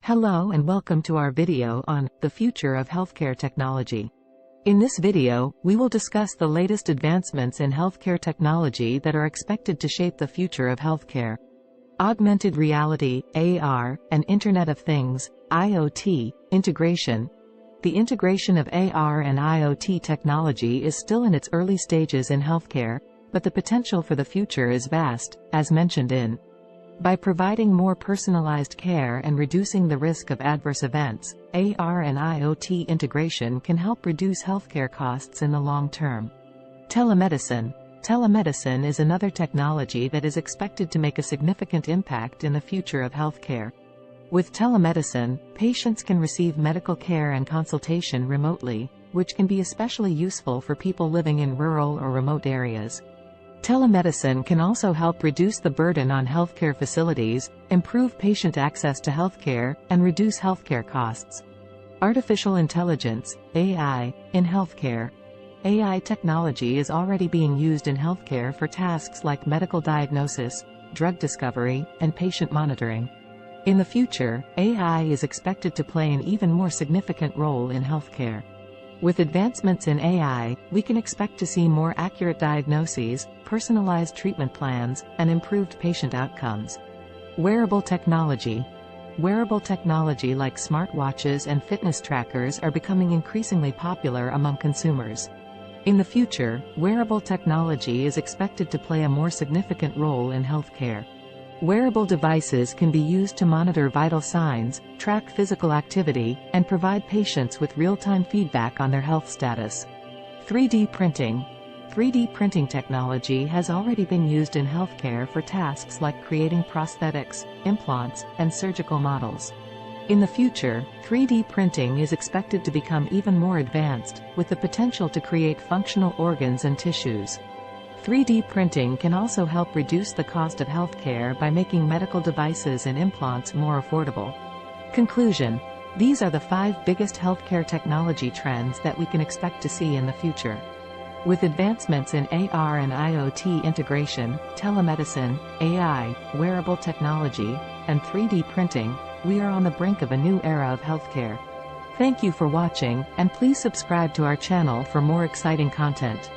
Hello and welcome to our video on the future of healthcare technology. In this video, we will discuss the latest advancements in healthcare technology that are expected to shape the future of healthcare. Augmented reality, AR, and Internet of Things, IoT, integration. The integration of AR and IoT technology is still in its early stages in healthcare, but the potential for the future is vast, as mentioned in. By providing more personalized care and reducing the risk of adverse events, AR and IoT integration can help reduce healthcare costs in the long term. Telemedicine. Telemedicine is another technology that is expected to make a significant impact in the future of healthcare. With telemedicine, patients can receive medical care and consultation remotely, which can be especially useful for people living in rural or remote areas. Telemedicine can also help reduce the burden on healthcare facilities, improve patient access to healthcare, and reduce healthcare costs. Artificial intelligence, AI, in healthcare. AI technology is already being used in healthcare for tasks like medical diagnosis, drug discovery, and patient monitoring. In the future, AI is expected to play an even more significant role in healthcare. With advancements in AI, we can expect to see more accurate diagnoses, personalized treatment plans, and improved patient outcomes. Wearable technology. Wearable technology like smartwatches and fitness trackers are becoming increasingly popular among consumers. In the future, wearable technology is expected to play a more significant role in healthcare. Wearable devices can be used to monitor vital signs, track physical activity, and provide patients with real-time feedback on their health status. 3D printing. 3D printing technology has already been used in healthcare for tasks like creating prosthetics, implants, and surgical models. In the future, 3D printing is expected to become even more advanced, with the potential to create functional organs and tissues. 3D printing can also help reduce the cost of healthcare by making medical devices and implants more affordable. Conclusion. These are the 5 biggest healthcare technology trends that we can expect to see in the future. With advancements in AR and IoT integration, telemedicine, AI, wearable technology, and 3D printing, we are on the brink of a new era of healthcare. Thank you for watching, and please subscribe to our channel for more exciting content.